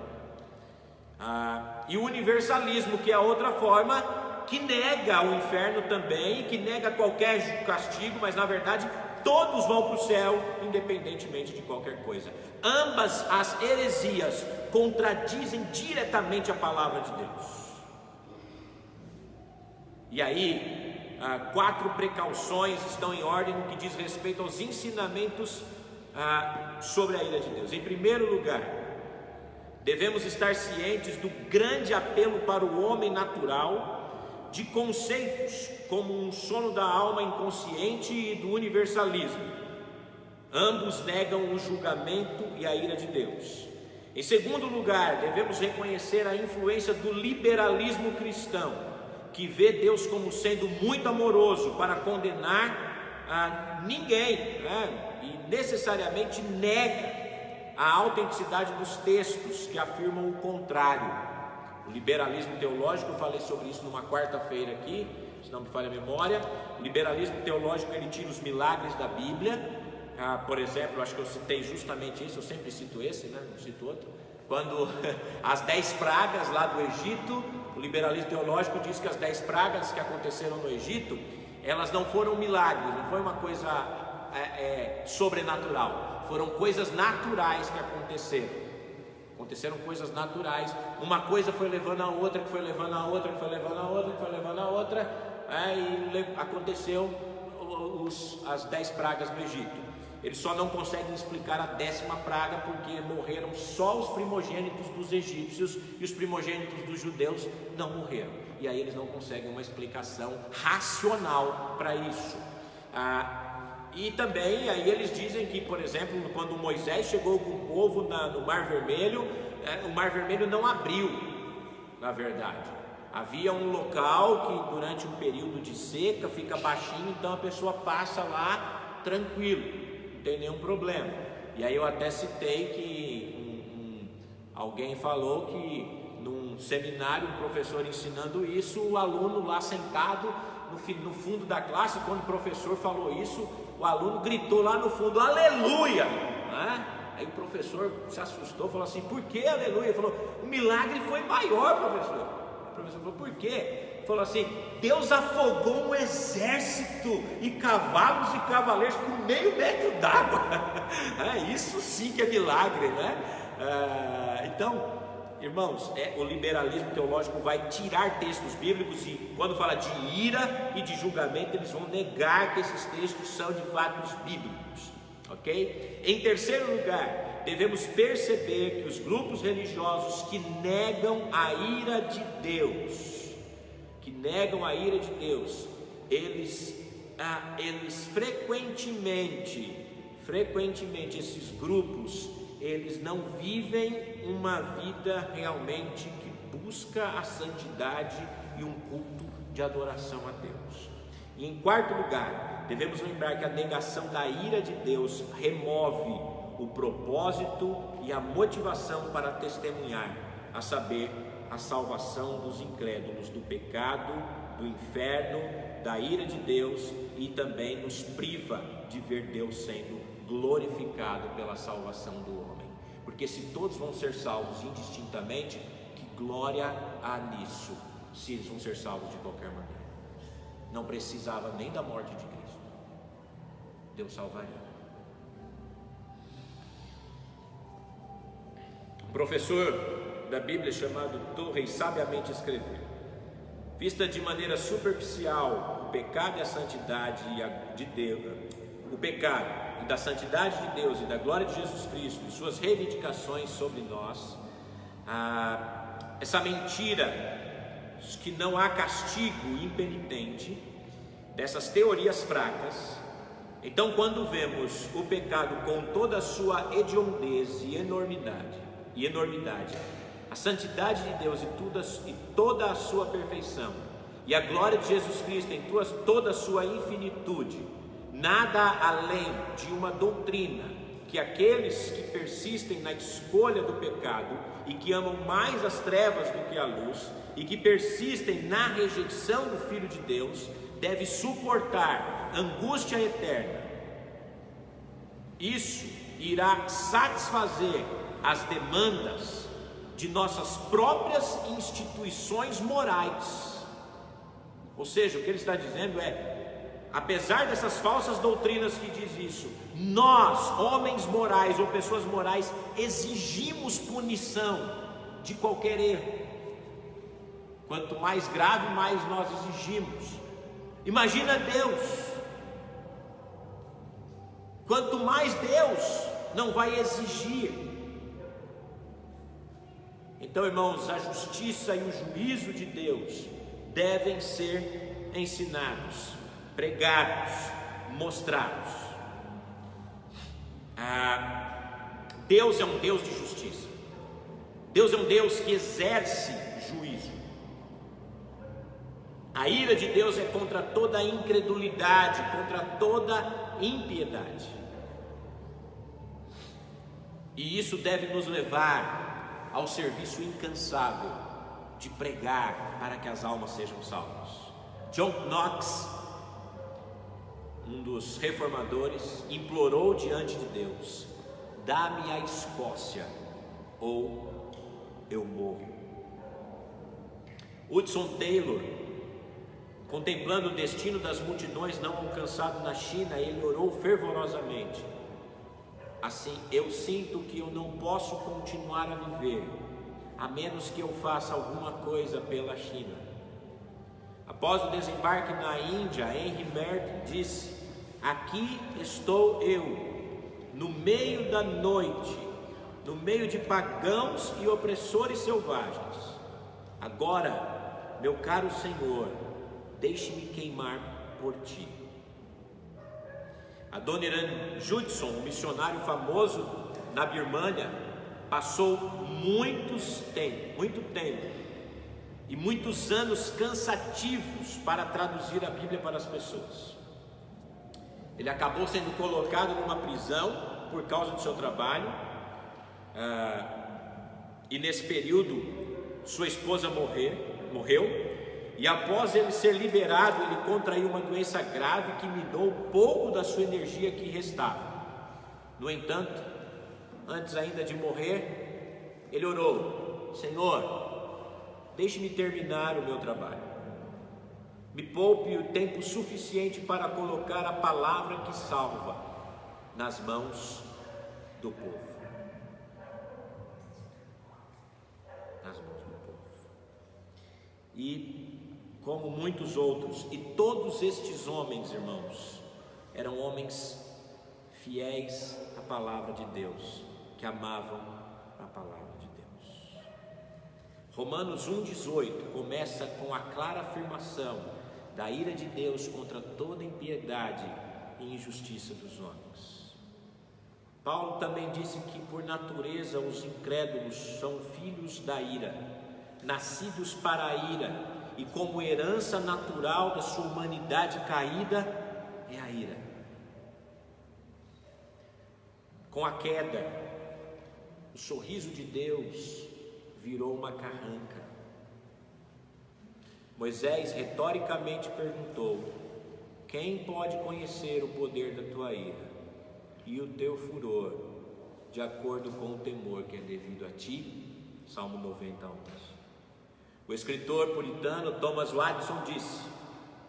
E o universalismo, que é a outra forma, que nega o inferno também, que nega qualquer castigo, mas na verdade todos vão para o céu, independentemente de qualquer coisa. Ambas as heresias contradizem diretamente a palavra de Deus. E aí, 4 precauções estão em ordem no que diz respeito aos ensinamentos sobre a ira de Deus. Em primeiro lugar, devemos estar cientes do grande apelo para o homem natural de conceitos como um sono da alma inconsciente e do universalismo. Ambos negam o julgamento e a ira de Deus. Em segundo lugar, devemos reconhecer a influência do liberalismo cristão, que vê Deus como sendo muito amoroso para condenar a ninguém, e necessariamente nega a autenticidade dos textos que afirmam o contrário. O liberalismo teológico, eu falei sobre isso numa quarta-feira aqui, se não me falha a memória. O liberalismo teológico, ele tira os milagres da Bíblia. Por exemplo, acho que eu citei justamente isso, eu sempre cito esse, não cito outro. Quando as 10 pragas lá do Egito, o liberalismo teológico diz que as 10 pragas que aconteceram no Egito, elas não foram milagres, não foi uma coisa sobrenatural, foram coisas naturais que aconteceram. Aconteceram coisas naturais, uma coisa foi levando a outra, que foi levando a outra, que foi levando a outra, que foi levando a outra, e aconteceu as 10 pragas do Egito. Eles só não conseguem explicar a 10ª praga, porque morreram só os primogênitos dos egípcios, e os primogênitos dos judeus não morreram, e aí eles não conseguem uma explicação racional para isso. E também aí eles dizem que, por exemplo, quando Moisés chegou com o povo no Mar Vermelho, o Mar Vermelho não abriu, na verdade. Havia um local que durante um período de seca fica baixinho, então a pessoa passa lá tranquilo, não tem nenhum problema. E aí eu até citei que alguém falou que num seminário, um professor ensinando isso, o aluno lá sentado no fundo da classe, quando o professor falou isso, o aluno gritou lá no fundo, aleluia, Aí o professor se assustou, falou assim, por que aleluia? Ele falou, o milagre foi maior, professor. O professor falou, por quê? Ele falou assim, Deus afogou um exército e cavalos e cavaleiros com meio metro d'água. Isso sim que é milagre, Então, irmãos, o liberalismo teológico vai tirar textos bíblicos, e quando fala de ira e de julgamento, eles vão negar que esses textos são de fato bíblicos, ok? Em terceiro lugar, devemos perceber que os grupos religiosos que negam a ira de Deus, eles frequentemente esses grupos, eles não vivem uma vida realmente que busca a santidade e um culto de adoração a Deus. E em quarto lugar, devemos lembrar que a negação da ira de Deus remove o propósito e a motivação para testemunhar, a saber, a salvação dos incrédulos do pecado, do inferno, da ira de Deus, e também nos priva de ver Deus sendo glorificado pela salvação do homem. Porque se todos vão ser salvos indistintamente, que glória há nisso, se eles vão ser salvos de qualquer maneira. Não precisava nem da morte de Cristo, Deus salvaria. Um professor da Bíblia chamado Torrey sabiamente escreveu: vista de maneira superficial o pecado e a santidade de Deus, o pecado e da santidade de Deus e da glória de Jesus Cristo e suas reivindicações sobre nós, essa mentira que não há castigo impenitente, dessas teorias fracas, então quando vemos o pecado com toda a sua hediondez e enormidade, a santidade de Deus e toda a sua perfeição, e a glória de Jesus Cristo em toda a sua infinitude, nada além de uma doutrina que aqueles que persistem na escolha do pecado e que amam mais as trevas do que a luz e que persistem na rejeição do Filho de Deus, deve suportar angústia eterna Isso irá satisfazer as demandas de nossas próprias instituições morais. Ou seja, o que ele está dizendo é: apesar dessas falsas doutrinas que diz isso, nós, homens morais ou pessoas morais, exigimos punição de qualquer erro. Quanto mais grave, mais nós exigimos. Imagina Deus. Quanto mais Deus não vai exigir. Então, irmãos, a justiça e o juízo de Deus devem ser ensinados, pregados, mostrados. Deus é um Deus de justiça. Deus é um Deus que exerce juízo. A ira de Deus é contra toda a incredulidade, contra toda impiedade. E isso deve nos levar ao serviço incansável de pregar para que as almas sejam salvas. John Knox, um dos reformadores, implorou diante de Deus: dá-me a Escócia ou eu morro. Hudson Taylor, contemplando o destino das multidões não alcançado na China, ele orou fervorosamente: assim, eu sinto que eu não posso continuar a viver, a menos que eu faça alguma coisa pela China. Após o desembarque na Índia, Henry Merck disse: aqui estou eu, no meio da noite, no meio de pagãos e opressores selvagens. Agora, meu caro Senhor, deixe-me queimar por ti. Adoniran Judson, um missionário famoso na Birmânia, passou muito tempo e muitos anos cansativos para traduzir a Bíblia para as pessoas. Ele acabou sendo colocado numa prisão por causa do seu trabalho, e nesse período sua esposa morreu. E após ele ser liberado, ele contraiu uma doença grave que minou pouco da sua energia que restava. No entanto, antes ainda de morrer, ele orou: Senhor, deixe-me terminar o meu trabalho. Me poupe o tempo suficiente para colocar a palavra que salva nas mãos do povo. Nas mãos do povo. E como muitos outros, e todos estes homens, irmãos, eram homens fiéis à palavra de Deus, que amavam a palavra de Deus. Romanos 1,18 começa com a clara afirmação da ira de Deus contra toda impiedade e injustiça dos homens. Paulo também disse que por natureza os incrédulos são filhos da ira, nascidos para a ira, e como herança natural da sua humanidade caída é a ira. Com a queda, o sorriso de Deus virou uma carranca. Moisés retoricamente perguntou: quem pode conhecer o poder da tua ira e o teu furor, de acordo com o temor que é devido a ti? Salmo 90:11. O escritor puritano Thomas Watson disse: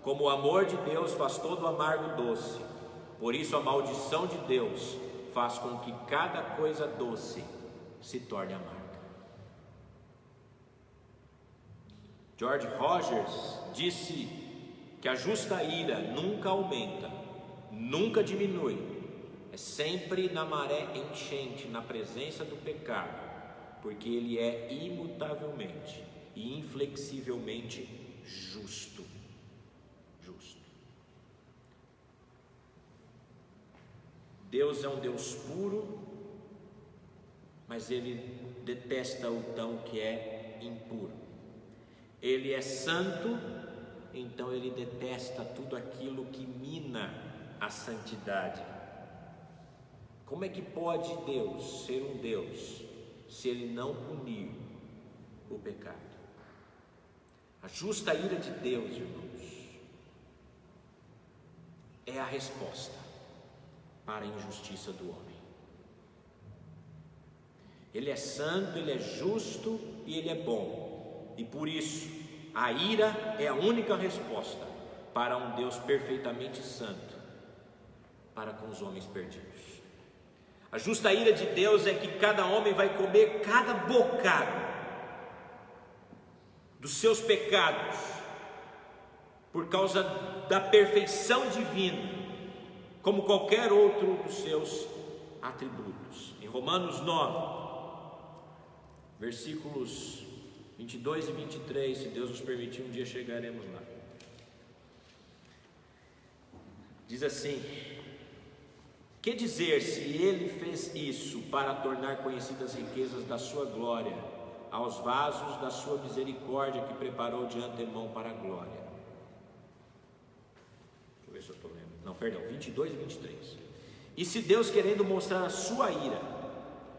como o amor de Deus faz todo o amargo doce, por isso a maldição de Deus faz com que cada coisa doce se torne amarga. George Rogers disse que a justa ira nunca aumenta, nunca diminui, é sempre na maré enchente, na presença do pecado, porque ele é imutavelmente e inflexivelmente justo. Deus é um Deus puro, mas ele detesta o tão que é impuro. Ele é santo, então ele detesta tudo aquilo que mina a santidade. Como é que pode Deus ser um Deus se ele não punir o pecado? A justa ira de Deus, irmãos, é a resposta para a injustiça do homem. Ele é santo, ele é justo e ele é bom. E por isso, a ira é a única resposta para um Deus perfeitamente santo, para com os homens perdidos. A justa ira de Deus é que cada homem vai comer cada bocado dos seus pecados, por causa da perfeição divina, como qualquer outro dos seus atributos. Em Romanos 9, versículos 22 e 23, se Deus nos permitir, um dia chegaremos lá. Diz assim: que dizer se ele fez isso para tornar conhecidas as riquezas da sua glória aos vasos da sua misericórdia que preparou de antemão para a glória? Deixa eu ver se eu estou lendo. Não, perdão, 22 e 23. E se Deus, querendo mostrar a sua ira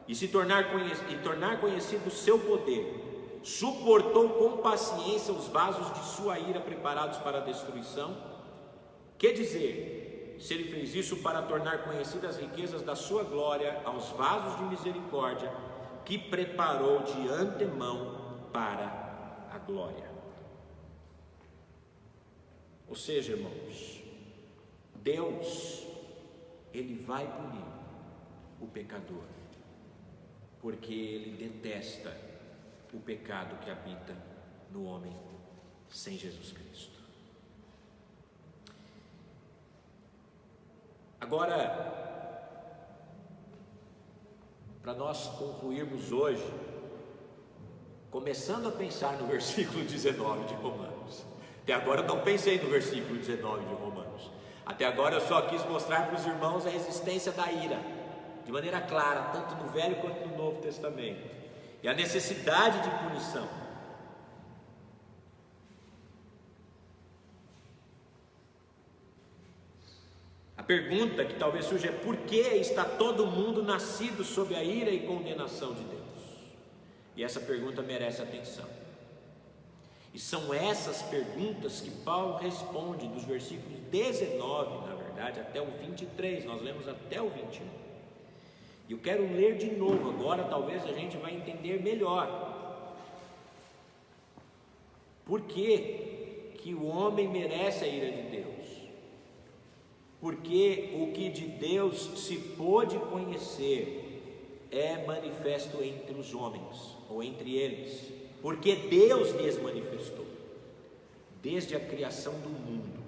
e tornar conhecido o seu poder, suportou com paciência os vasos de sua ira preparados para a destruição, que dizer se ele fez isso para tornar conhecidas as riquezas da sua glória aos vasos de misericórdia que preparou de antemão para a glória? Ou seja, irmãos, Deus, ele vai punir o pecador, porque ele detesta o pecado que habita no homem sem Jesus Cristo. Agora, para nós concluirmos hoje, começando a pensar no versículo 19 de Romanos. Até agora eu não pensei no versículo 19 de Romanos. Até agora eu só quis mostrar para os irmãos a existência da ira, de maneira clara, tanto no Velho quanto no Novo Testamento, e a necessidade de punição. A pergunta que talvez surja é: por que está todo mundo nascido sob a ira e condenação de Deus? E essa pergunta merece atenção. E são essas perguntas que Paulo responde dos versículos 19, na verdade, até o 23. Nós lemos até o 21. E eu quero ler de novo agora, talvez a gente vai entender melhor. Por que o homem merece a ira de Deus? Porque o que de Deus se pôde conhecer é manifesto entre os homens, ou entre eles, porque Deus lhes manifestou, desde a criação do mundo,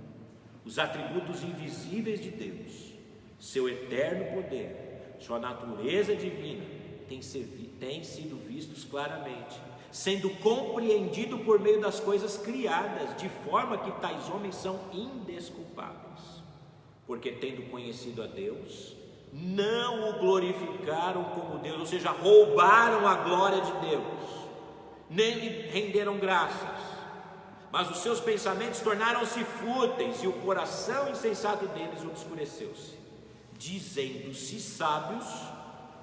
os atributos invisíveis de Deus, seu eterno poder, sua natureza divina, têm sido vistos claramente, sendo compreendido por meio das coisas criadas, de forma que tais homens são indesculpáveis. Porque tendo conhecido a Deus, não o glorificaram como Deus, ou seja, roubaram a glória de Deus, nem lhe renderam graças, mas os seus pensamentos tornaram-se fúteis, e o coração insensato deles obscureceu-se. Dizendo-se sábios,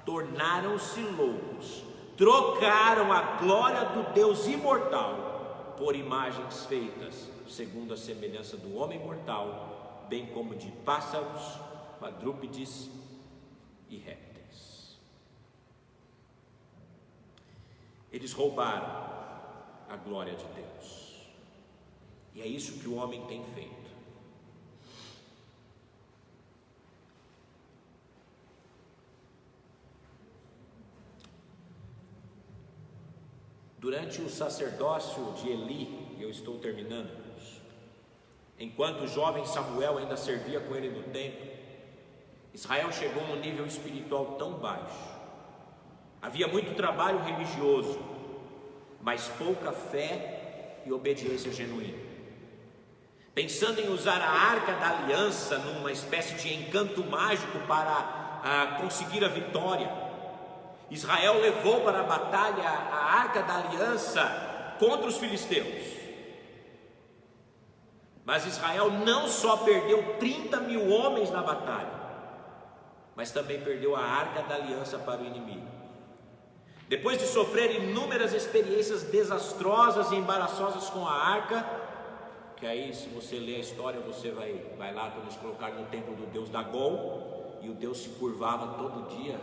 tornaram-se loucos, trocaram a glória do Deus imortal por imagens feitas segundo a semelhança do homem mortal, bem como de pássaros, quadrúpedes e répteis. Eles roubaram a glória de Deus, e é isso que o homem tem feito. Durante o sacerdócio de Eli, eu estou terminando, enquanto o jovem Samuel ainda servia com ele no templo, Israel chegou a um nível espiritual tão baixo. Havia muito trabalho religioso, mas pouca fé e obediência genuína. Pensando em usar a Arca da Aliança numa espécie de encanto mágico para conseguir a vitória, Israel levou para a batalha a Arca da Aliança contra os filisteus. Mas Israel não só perdeu 30.000 homens na batalha, mas também perdeu a Arca da Aliança para o inimigo. Depois de sofrer inúmeras experiências desastrosas e embaraçosas com a Arca, que aí, se você ler a história, você vai lá para nos colocar no templo do deus Dagom, e o Deus se curvava todo dia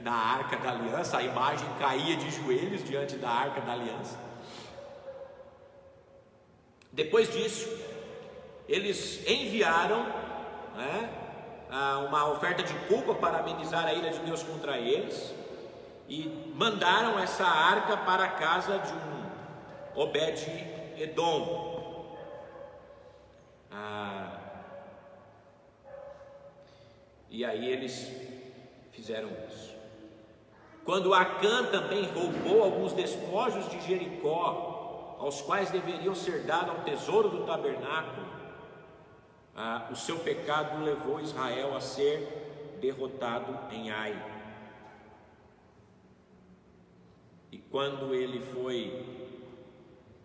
na Arca da Aliança, a imagem caía de joelhos diante da Arca da Aliança. Depois disso, eles enviaram uma oferta de culpa para amenizar a ira de Deus contra eles, e mandaram essa arca para a casa de um Obed-Edom. E aí eles fizeram isso. Quando Acã também roubou alguns despojos de Jericó, aos quais deveriam ser dados ao tesouro do tabernáculo, o seu pecado levou Israel a ser derrotado em Ai. E quando ele foi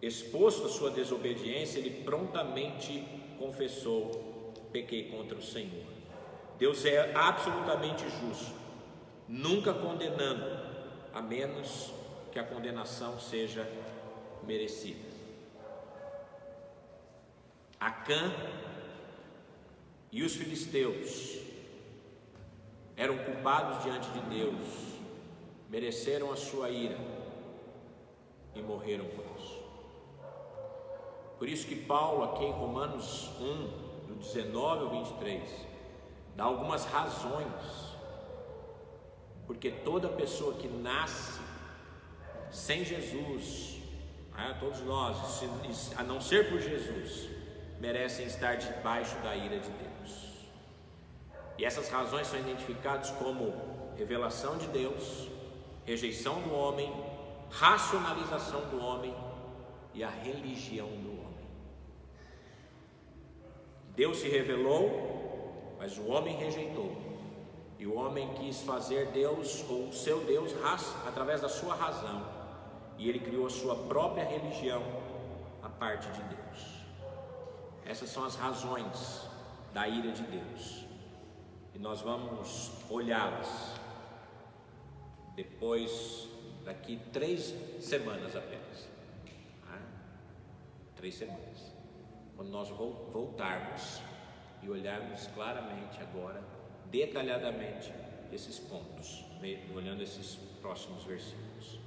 exposto à sua desobediência, ele prontamente confessou: pequei contra o Senhor. Deus é absolutamente justo, nunca condenando, a menos que a condenação seja merecida. Acã e os filisteus eram culpados diante de Deus, mereceram a sua ira e morreram por isso. Por isso que Paulo, aqui em Romanos 1, do 19 ao 23, dá algumas razões, porque toda pessoa que nasce sem Jesus, todos nós, a não ser por Jesus, merecem estar debaixo da ira de Deus. E essas razões são identificadas como revelação de Deus, rejeição do homem, racionalização do homem e a religião do homem. Deus se revelou, mas o homem rejeitou, e o homem quis fazer Deus, ou o seu Deus, através da sua razão, e ele criou a sua própria religião à parte de Deus. Essas são as razões da ira de Deus, e nós vamos olhá-las depois, daqui 3 semanas apenas, 3 semanas, quando nós voltarmos e olharmos claramente agora, detalhadamente, esses pontos, olhando esses próximos versículos.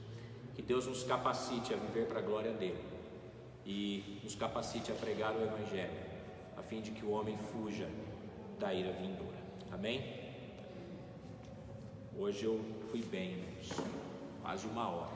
Que Deus nos capacite a viver para a glória dele e nos capacite a pregar o Evangelho, a fim de que o homem fuja da ira vindoura. Amém? Hoje eu fui bem, irmãos, quase 1 hora.